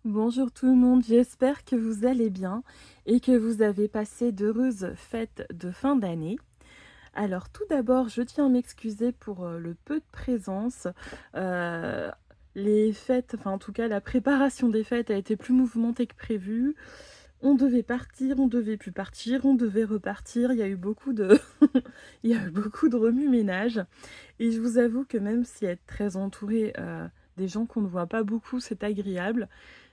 Bonjour tout le monde, j'espère que vous allez bien et que vous avez passé d'heureuses fêtes de fin d'année. Alors tout d'abord, je tiens à m'excuser pour le peu de présence. Euh, les fêtes, enfin en tout cas la préparation des fêtes a été plus mouvementée que prévu. On devait partir, on devait plus partir, on devait repartir. Il y a eu beaucoup de, il y a eu beaucoup de remue-ménage. Et je vous avoue que même si être très entouré des gens qu'on ne voit pas beaucoup, c'est agréable,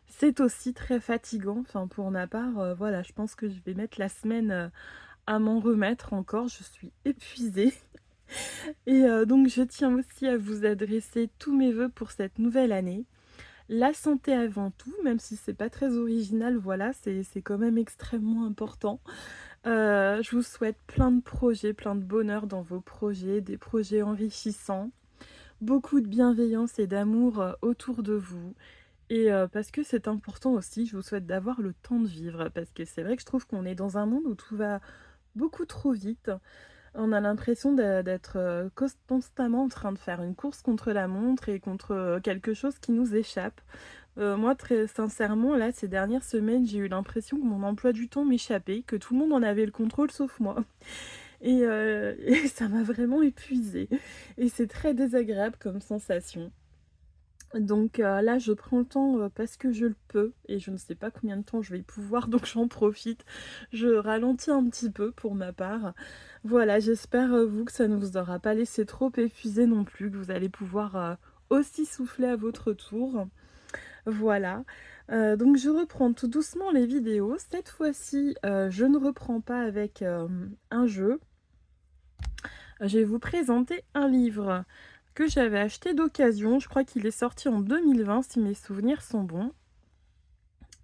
c'est aussi très fatigant. Enfin, pour ma part, voilà, je pense que je vais mettre la semaine à m'en remettre encore. Je suis épuisée. Et donc, je tiens aussi à vous adresser tous mes vœux pour cette nouvelle année. La santé avant tout, même si c'est pas très original, voilà, c'est quand même extrêmement important. Je vous souhaite plein de projets, plein de bonheur dans vos projets, des projets enrichissants, beaucoup de bienveillance et d'amour autour de vous. Et parce que c'est important aussi, je vous souhaite d'avoir le temps de vivre, parce que c'est vrai que je trouve qu'on est dans un monde où tout va beaucoup trop vite. On a l'impression d'être constamment en train de faire une course contre la montre et contre quelque chose qui nous échappe. Moi, très sincèrement, là, ces dernières semaines, j'ai eu l'impression que mon emploi du temps m'échappait, que tout le monde en avait le contrôle sauf moi. Et, et ça m'a vraiment épuisée. Et c'est très désagréable comme sensation. Donc là, je prends le temps parce que je le peux et je ne sais pas combien de temps je vais pouvoir, donc j'en profite. Je ralentis un petit peu pour ma part. Voilà, j'espère vous que ça ne vous aura pas laissé trop épuisé non plus, que vous allez pouvoir aussi souffler à votre tour. Voilà. Donc je reprends tout doucement les vidéos. Cette fois-ci, je ne reprends pas avec un jeu. Je vais vous présenter un livre que j'avais acheté d'occasion. Je crois qu'il est sorti en 2020 si mes souvenirs sont bons.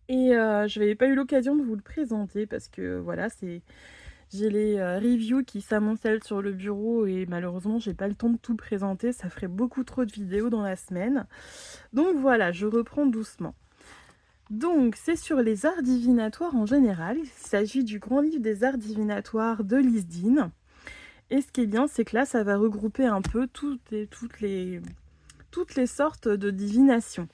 Et je n'avais pas eu l'occasion de vous le présenter parce que voilà, j'ai les reviews qui s'amoncellent sur le bureau et malheureusement, j'ai pas le temps de tout présenter. Ça ferait beaucoup trop de vidéos dans la semaine. Donc voilà, je reprends doucement. Donc, c'est sur les arts divinatoires en général. Il s'agit du grand livre des arts divinatoires de Lisdine. Et ce qui est bien, c'est que là, ça va regrouper un peu toutes les sortes de divination.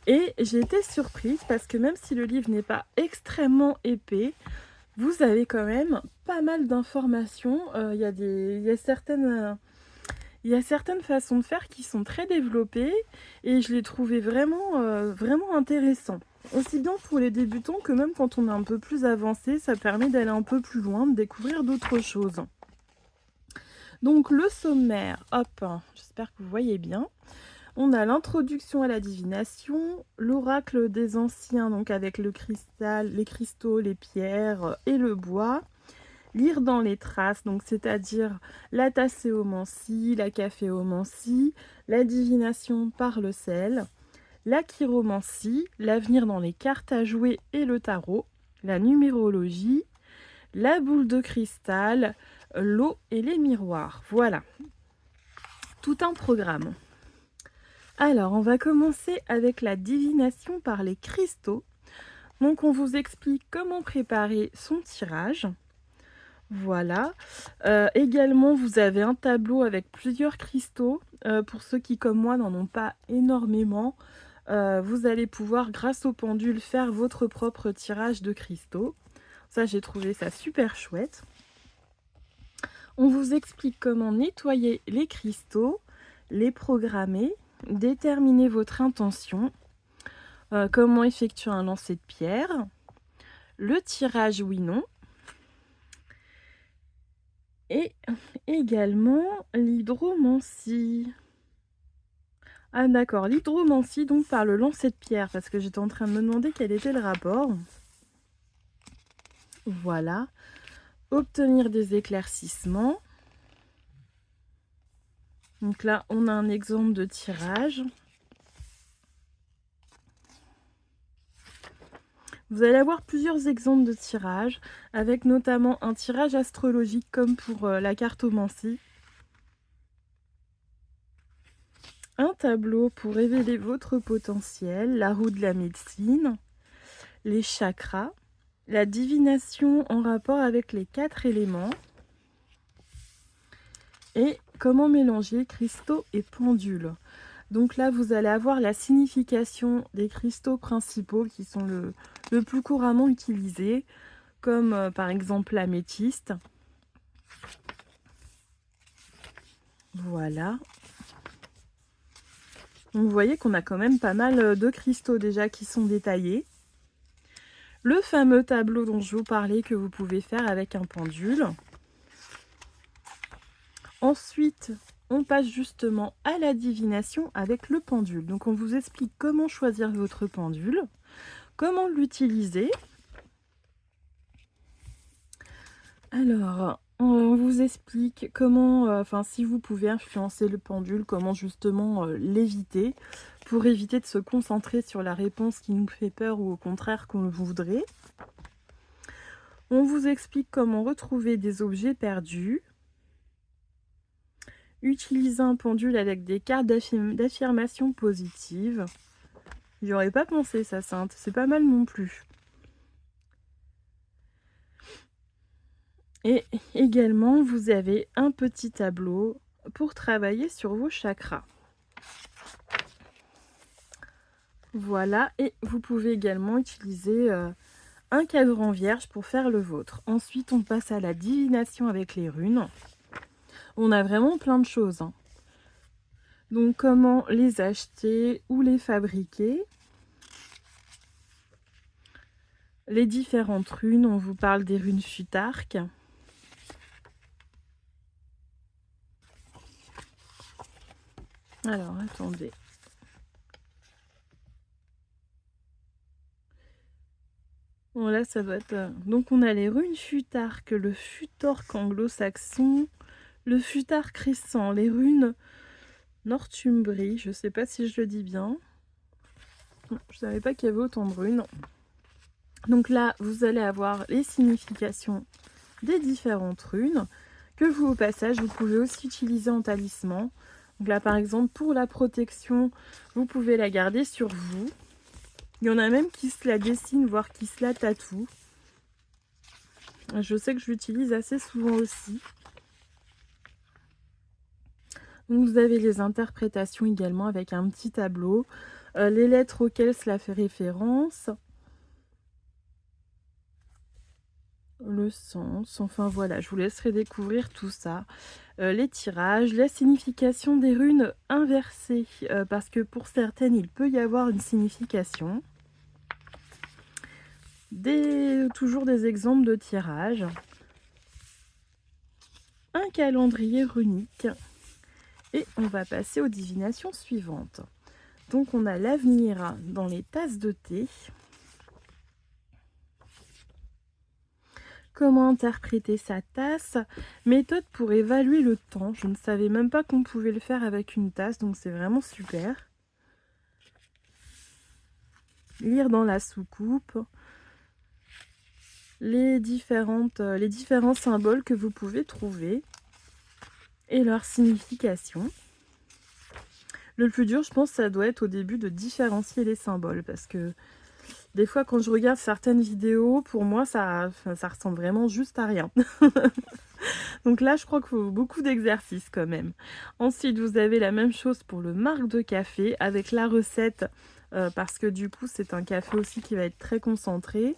Et j'ai été surprise parce que même si le livre n'est pas extrêmement épais, vous avez quand même pas mal d'informations. Il y a certaines façons de faire qui sont très développées et je l'ai trouvé vraiment intéressant. Aussi bien pour les débutants que même quand on est un peu plus avancé, ça permet d'aller un peu plus loin, de découvrir d'autres choses. Donc le sommaire, hop, j'espère que vous voyez bien. On a l'introduction à la divination, l'oracle des anciens, donc avec le cristal, les cristaux, les pierres et le bois. Lire dans les traces, donc c'est-à-dire la tasséomancie, la caféomancie, la divination par le sel, la chiromancie, l'avenir dans les cartes à jouer et le tarot, la numérologie, la boule de cristal, l'eau et les miroirs. Voilà, tout un programme. Alors, on va commencer avec la divination par les cristaux. Donc, on vous explique comment préparer son tirage. Voilà. Également, vous avez un tableau avec plusieurs cristaux. Pour ceux qui, comme moi, n'en ont pas énormément, vous allez pouvoir, grâce au pendule, faire votre propre tirage de cristaux. Ça, j'ai trouvé ça super chouette. On vous explique comment nettoyer les cristaux, les programmer, déterminer votre intention, comment effectuer un lancer de pierre, le tirage oui-non, et également l'hydromancie. Ah d'accord, l'hydromancie donc par le lancer de pierre, parce que j'étais en train de me demander quel était le rapport. Voilà. Obtenir des éclaircissements. Donc là, on a un exemple de tirage. Vous allez avoir plusieurs exemples de tirage, avec notamment un tirage astrologique comme pour la cartomancie. Un tableau pour révéler votre potentiel, la roue de la médecine, les chakras, la divination en rapport avec les 4 éléments et comment mélanger cristaux et pendules. Donc là, vous allez avoir la signification des cristaux principaux qui sont le plus couramment utilisés, comme par exemple l'améthyste. Voilà. Donc vous voyez qu'on a quand même pas mal de cristaux déjà qui sont détaillés. Le fameux tableau dont je vous parlais que vous pouvez faire avec un pendule. Ensuite, on passe justement à la divination avec le pendule. Donc on vous explique comment choisir votre pendule, comment l'utiliser. Alors, on vous explique comment, si vous pouvez influencer le pendule, comment justement l'éviter, pour éviter de se concentrer sur la réponse qui nous fait peur ou au contraire qu'on voudrait. On vous explique comment retrouver des objets perdus. Utiliser un pendule avec des cartes d'affirmation positive. J'y aurais pas pensé ça, Sainte. C'est pas mal non plus. Et également, vous avez un petit tableau pour travailler sur vos chakras. Voilà, et vous pouvez également utiliser un cadran vierge pour faire le vôtre. Ensuite, on passe à la divination avec les runes. On a vraiment plein de choses, hein. Donc, comment les acheter ou les fabriquer. Les différentes runes, on vous parle des runes Futhark. Alors, attendez. Bon, là, ça doit être... Donc, on a les runes Futhark, le Futork anglo-saxon, le Futhark récent, les runes Northumbrie, je sais pas si je le dis bien. Je savais pas qu'il y avait autant de runes. Donc là, vous allez avoir les significations des différentes runes, que vous, au passage, vous pouvez aussi utiliser en talisman. Donc là, par exemple, pour la protection, vous pouvez la garder sur vous. Il y en a même qui se la dessinent, voire qui se la tatouent. Je sais que je l'utilise assez souvent aussi. Donc vous avez les interprétations également avec un petit tableau, les lettres auxquelles cela fait référence, le sens, enfin voilà, je vous laisserai découvrir tout ça. Les tirages, la signification des runes inversées, parce que pour certaines, il peut y avoir une signification. Toujours des exemples de tirages. Un calendrier runique. Et on va passer aux divinations suivantes. Donc on a l'avenir dans les tasses de thé. Comment interpréter sa tasse? Méthode pour évaluer le temps. Je ne savais même pas qu'on pouvait le faire avec une tasse, donc c'est vraiment super. Lire dans la soucoupe. Les différents symboles que vous pouvez trouver et leur signification. Le plus dur, je pense, ça doit être au début de différencier les symboles, parce que des fois, quand je regarde certaines vidéos, pour moi, ça ressemble vraiment juste à rien. Donc là, je crois qu'il faut beaucoup d'exercices quand même. Ensuite, vous avez la même chose pour le marc de café avec la recette, parce que du coup, c'est un café aussi qui va être très concentré.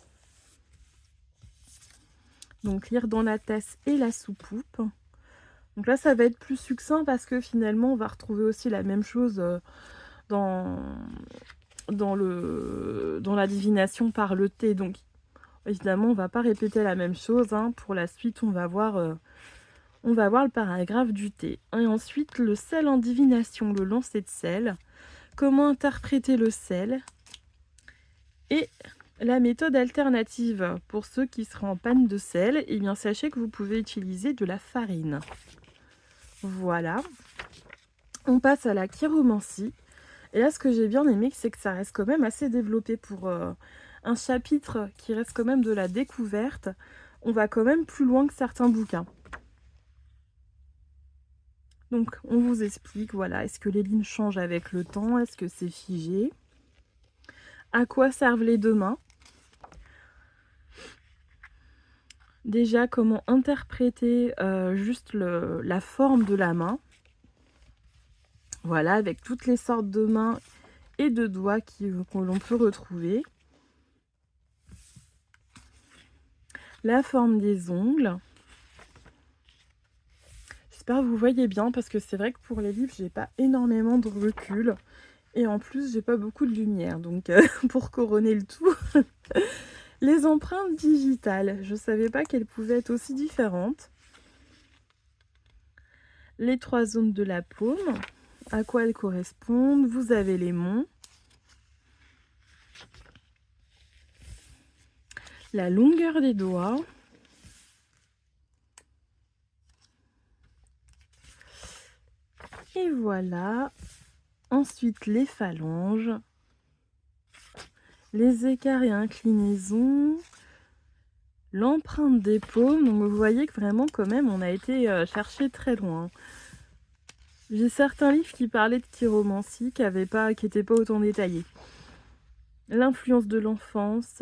Donc, lire dans la tasse et la soucoupe. Donc là, ça va être plus succinct parce que finalement, on va retrouver aussi la même chose dans la divination par le thé. Donc, évidemment, on ne va pas répéter la même chose, hein. Pour la suite, on va voir le paragraphe du thé. Et ensuite, le sel en divination, le lancer de sel. Comment interpréter le sel? Et la méthode alternative, pour ceux qui seraient en panne de sel, eh bien, sachez que vous pouvez utiliser de la farine. Voilà. On passe à la chiromancie. Et là, ce que j'ai bien aimé, c'est que ça reste quand même assez développé pour un chapitre qui reste quand même de la découverte. On va quand même plus loin que certains bouquins. Donc, on vous explique, voilà, est-ce que les lignes changent avec le temps? Est-ce que c'est figé? À quoi servent les deux mains? Déjà, comment interpréter juste la forme de la main? Voilà, avec toutes les sortes de mains et de doigts que l'on peut retrouver. La forme des ongles. J'espère que vous voyez bien parce que c'est vrai que pour les livres, j'ai pas énormément de recul. Et en plus, j'ai pas beaucoup de lumière. Donc, pour couronner le tout, les empreintes digitales. Je savais pas qu'elles pouvaient être aussi différentes. Les 3 zones de la paume. À quoi elles correspondent? Vous avez les monts. La longueur des doigts. Et voilà. Ensuite, les phalanges. Les écarts et inclinaisons. L'empreinte des paumes. Donc vous voyez que vraiment quand même on a été chercher très loin. J'ai certains livres qui parlaient de chiromancie qui n'étaient pas autant détaillés. L'influence de l'enfance,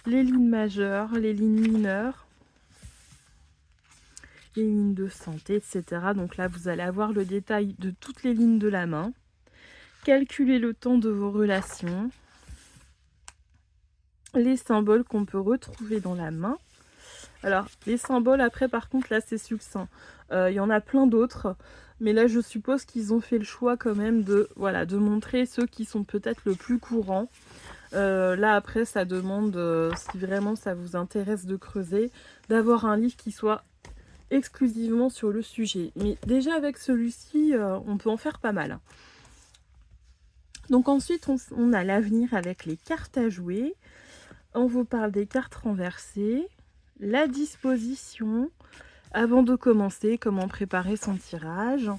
les lignes majeures, les lignes mineures, les lignes de santé, etc. Donc là, vous allez avoir le détail de toutes les lignes de la main. Calculez le temps de vos relations. Les symboles qu'on peut retrouver dans la main. Alors, les symboles, après, par contre, là, c'est succinct. Il y en a plein d'autres. Mais là, je suppose qu'ils ont fait le choix quand même de montrer ceux qui sont peut-être le plus courants. Là, après, ça demande, si vraiment ça vous intéresse de creuser, d'avoir un livre qui soit exclusivement sur le sujet. Mais déjà, avec celui-ci, on peut en faire pas mal. Donc ensuite, on a l'avenir avec les cartes à jouer. On vous parle des cartes renversées, la disposition, avant de commencer, comment préparer son tirage,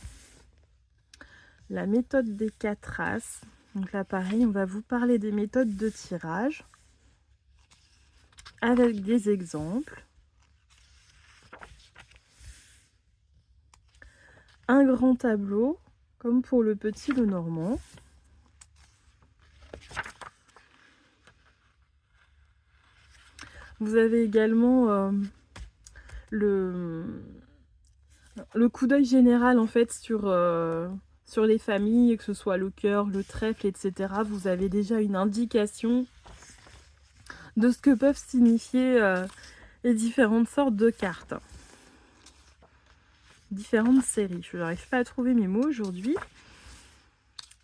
la méthode des 4 races. Donc là, pareil, on va vous parler des méthodes de tirage avec des exemples. Un grand tableau, comme pour le petit Lenormand. Vous avez également le coup d'œil général en fait sur les familles, que ce soit le cœur, le trèfle, etc. Vous avez déjà une indication de ce que peuvent signifier les différentes sortes de cartes. Différentes séries. Je n'arrive pas à trouver mes mots aujourd'hui.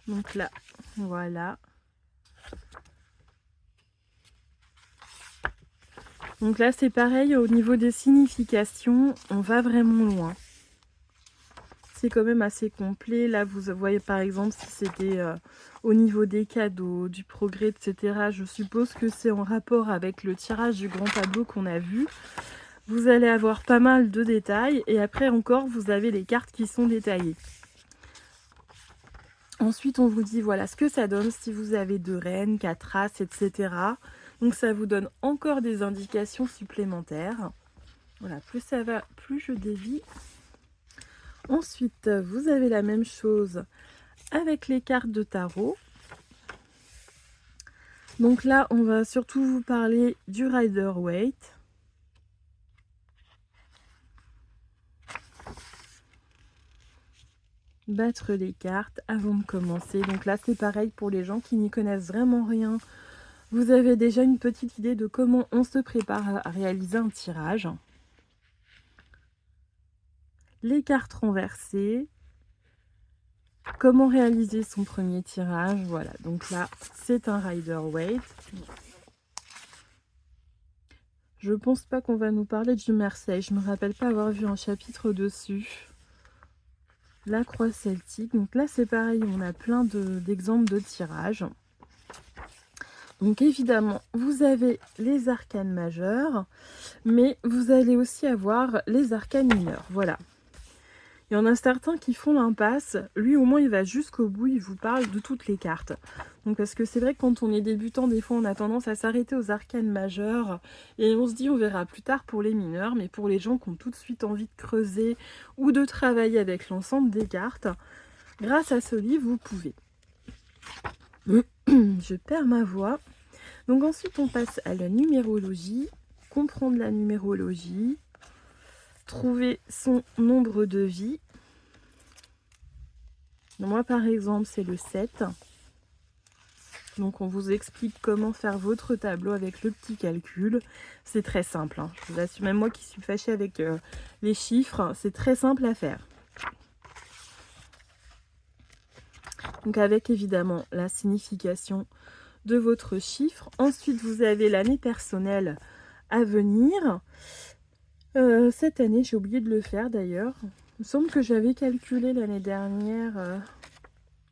Donc là, voilà. Donc là, c'est pareil, au niveau des significations, on va vraiment loin. C'est quand même assez complet. Là, vous voyez par exemple si c'était au niveau des cadeaux, du progrès, etc. Je suppose que c'est en rapport avec le tirage du grand tableau qu'on a vu. Vous allez avoir pas mal de détails. Et après encore, vous avez les cartes qui sont détaillées. Ensuite, on vous dit voilà ce que ça donne si vous avez 2 reines, 4 as, etc. Donc ça vous donne encore des indications supplémentaires. Voilà, plus ça va, plus je dévie. Ensuite, vous avez la même chose avec les cartes de tarot. Donc là, on va surtout vous parler du Rider-Waite. Battre les cartes avant de commencer. Donc là, c'est pareil pour les gens qui n'y connaissent vraiment rien. Vous avez déjà une petite idée de comment on se prépare à réaliser un tirage. Les cartes renversées. Comment réaliser son premier tirage. Voilà, donc là, c'est un Rider-Waite. Je pense pas qu'on va nous parler du Marseille. Je me rappelle pas avoir vu un chapitre dessus. La croix celtique. Donc là, c'est pareil. On a plein d'exemples de tirages. Donc évidemment, vous avez les arcanes majeures. Mais vous allez aussi avoir les arcanes mineures. Voilà. Il y en a certains qui font l'impasse. Lui, au moins, il va jusqu'au bout. Il vous parle de toutes les cartes. Donc, parce que c'est vrai que quand on est débutant, des fois, on a tendance à s'arrêter aux arcanes majeures. Et on se dit, on verra plus tard pour les mineurs. Mais pour les gens qui ont tout de suite envie de creuser ou de travailler avec l'ensemble des cartes, grâce à ce livre, vous pouvez. Je perds ma voix. Donc, ensuite, on passe à la numérologie. Comprendre la numérologie. Trouver son nombre de vies. Moi, par exemple, c'est le 7. Donc, on vous explique comment faire votre tableau avec le petit calcul. C'est très simple, hein. Je vous assure, même moi qui suis fâchée avec les chiffres, c'est très simple à faire. Donc, avec évidemment la signification de votre chiffre. Ensuite, vous avez l'année personnelle à venir. Cette année, j'ai oublié de le faire d'ailleurs. Il me semble que j'avais calculé l'année dernière...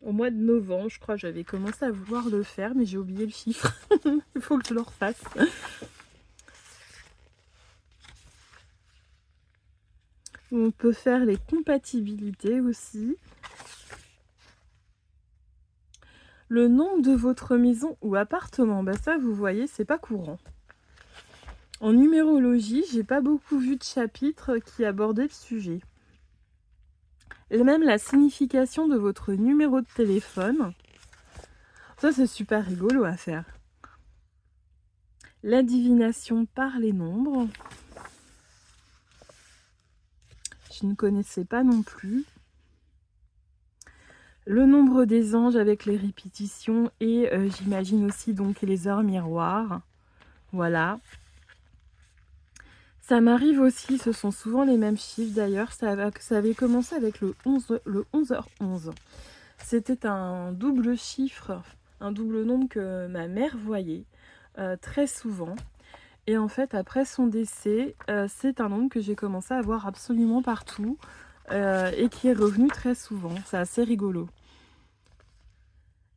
au mois de novembre, je crois, j'avais commencé à vouloir le faire, mais j'ai oublié le chiffre. Il faut que je le refasse. On peut faire les compatibilités aussi. Le nom de votre maison ou appartement, bah ça, vous voyez, c'est pas courant. En numérologie, j'ai pas beaucoup vu de chapitres qui abordaient le sujet. Et même la signification de votre numéro de téléphone. Ça, c'est super rigolo à faire. La divination par les nombres. Je ne connaissais pas non plus. Le nombre des anges avec les répétitions et j'imagine aussi donc les heures miroirs. Voilà. Ça m'arrive aussi, ce sont souvent les mêmes chiffres d'ailleurs. Ça avait commencé avec le 11h11. C'était un double chiffre, un double nombre que ma mère voyait très souvent. Et en fait, après son décès, c'est un nombre que j'ai commencé à voir absolument partout et qui est revenu très souvent. C'est assez rigolo.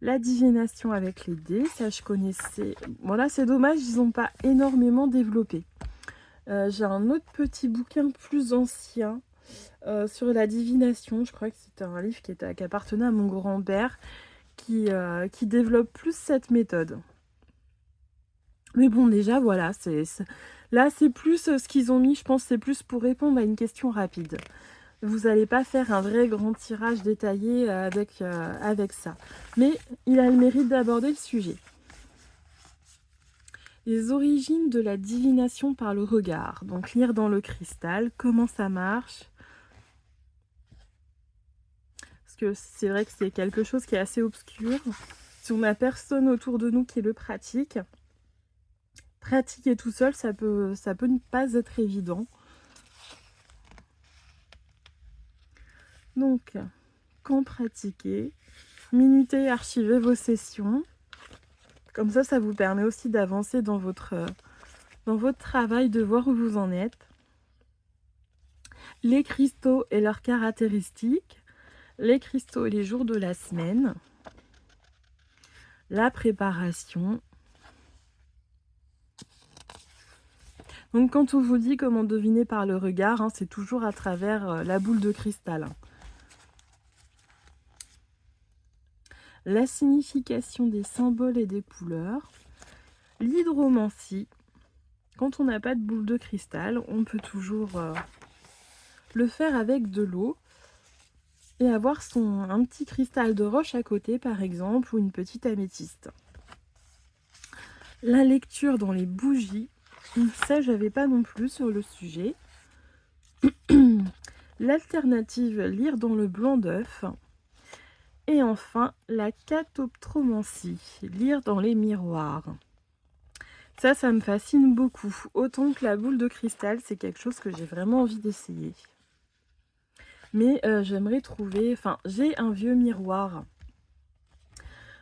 La divination avec les dés, ça je connaissais. Bon là, c'est dommage, ils n'ont pas énormément développé. J'ai un autre petit bouquin plus ancien sur la divination. Je crois que c'était un livre qui appartenait à mon grand-père qui développe plus cette méthode. Mais bon, déjà, voilà, là, c'est plus ce qu'ils ont mis, je pense, c'est plus pour répondre à une question rapide. Vous n'allez pas faire un vrai grand tirage détaillé avec ça. Mais il a le mérite d'aborder le sujet. Les origines de la divination par le regard. Donc, lire dans le cristal, comment ça marche. Parce que c'est vrai que c'est quelque chose qui est assez obscur. Si on n'a personne autour de nous qui le pratique, pratiquer tout seul, ça peut ne pas être évident. Donc, quand pratiquer, minutez et archivez vos sessions. Comme ça vous permet aussi d'avancer dans votre travail, de voir où vous en êtes. Les cristaux et leurs caractéristiques. Les cristaux et les jours de la semaine. La préparation. Donc quand on vous dit comment deviner par le regard, c'est toujours à travers la boule de cristal. La signification des symboles et des couleurs. L'hydromancie. Quand on n'a pas de boule de cristal, on peut toujours le faire avec de l'eau et avoir un petit cristal de roche à côté, par exemple, ou une petite améthyste. La lecture dans les bougies. Ça, j'avais pas non plus sur le sujet. L'alternative, lire dans le blanc d'œuf. Et enfin, la catoptromancie, lire dans les miroirs. Ça me fascine beaucoup. Autant que la boule de cristal, c'est quelque chose que j'ai vraiment envie d'essayer. Mais j'aimerais trouver... Enfin, j'ai un vieux miroir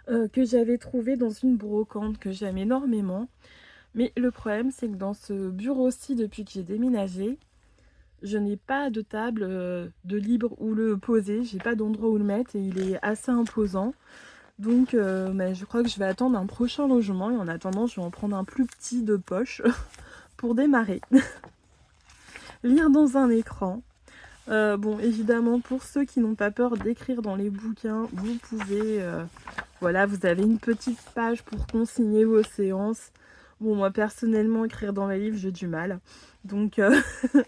que j'avais trouvé dans une brocante que j'aime énormément. Mais le problème, c'est que dans ce bureau-ci, depuis que j'ai déménagé, je n'ai pas de table de libre où le poser. J'ai pas d'endroit où le mettre et il est assez imposant. Donc, je crois que je vais attendre un prochain logement. Et en attendant, je vais en prendre un plus petit de poche pour démarrer. Lire dans un écran. Bon, évidemment, pour ceux qui n'ont pas peur d'écrire dans les bouquins, vous pouvez... voilà, vous avez une petite page pour consigner vos séances. Bon, moi, personnellement, écrire dans les livres, j'ai du mal. Donc,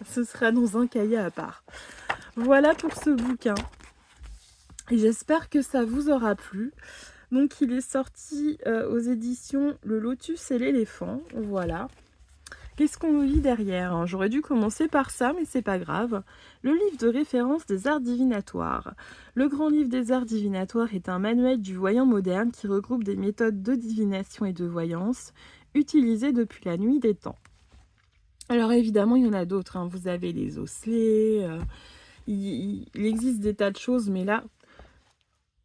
ce sera dans un cahier à part. Voilà pour ce bouquin. Et j'espère que ça vous aura plu. Donc, il est sorti aux éditions Le Lotus et l'éléphant. Voilà. Qu'est-ce qu'on nous lit derrière, hein? J'aurais dû commencer par ça, mais c'est pas grave. Le livre de référence des arts divinatoires. Le grand livre des arts divinatoires est un manuel du voyant moderne qui regroupe des méthodes de divination et de voyance utilisées depuis la nuit des temps. Alors évidemment, il y en a d'autres, hein. Vous avez les osselets, il existe des tas de choses, mais là,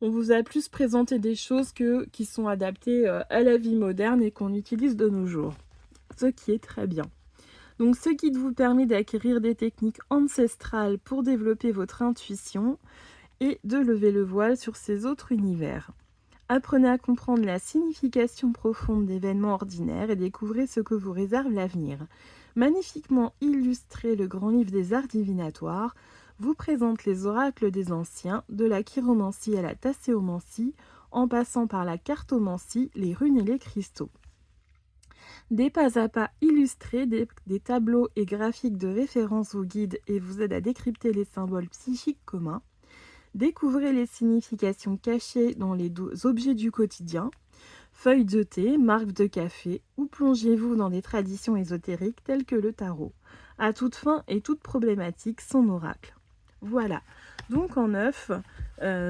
on vous a plus présenté des choses qui sont adaptées à la vie moderne et qu'on utilise de nos jours, ce qui est très bien. Donc ce guide vous permet d'acquérir des techniques ancestrales pour développer votre intuition et de lever le voile sur ces autres univers. Apprenez à comprendre la signification profonde d'événements ordinaires et découvrez ce que vous réserve l'avenir. Magnifiquement illustré, le grand livre des arts divinatoires vous présente les oracles des anciens, de la chiromancie à la tasséomancie, en passant par la cartomancie, les runes et les cristaux. Des pas à pas illustrés, des tableaux et graphiques de référence vous guident et vous aident à décrypter les symboles psychiques communs. Découvrez les significations cachées dans les objets du quotidien, feuilles de thé, marques de café, ou plongez-vous dans des traditions ésotériques telles que le tarot. À toute fin et toute problématique, son oracle. Voilà, donc en neuf,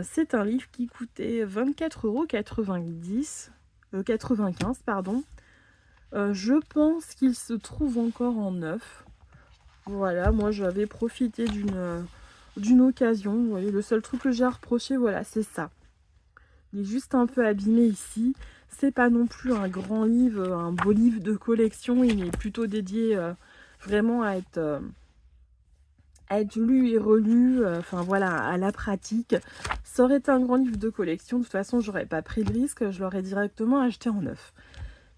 c'est un livre qui coûtait 24,95 €, pardon. Je pense qu'il se trouve encore en neuf. Voilà, moi j'avais profité d'une occasion. Vous voyez, le seul truc que j'ai à reprocher, voilà, c'est ça. Il est juste un peu abîmé ici. C'est pas non plus un grand livre, un beau livre de collection. Il est plutôt dédié vraiment à être lu et relu, enfin voilà, à la pratique. Ça aurait été un grand livre de collection. De toute façon, j'aurais pas pris le risque. Je l'aurais directement acheté en neuf.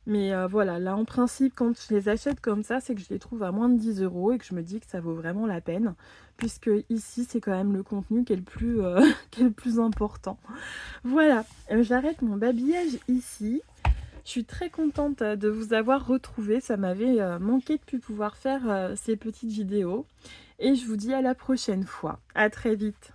Mais voilà, là en principe, quand je les achète comme ça, c'est que je les trouve à moins de 10 € et que je me dis que ça vaut vraiment la peine. Puisque ici, c'est quand même le contenu qui est le plus, qui est le plus important. Voilà, j'arrête mon babillage ici. Je suis très contente de vous avoir retrouvé. Ça m'avait manqué de pouvoir faire ces petites vidéos. Et je vous dis à la prochaine fois. À très vite.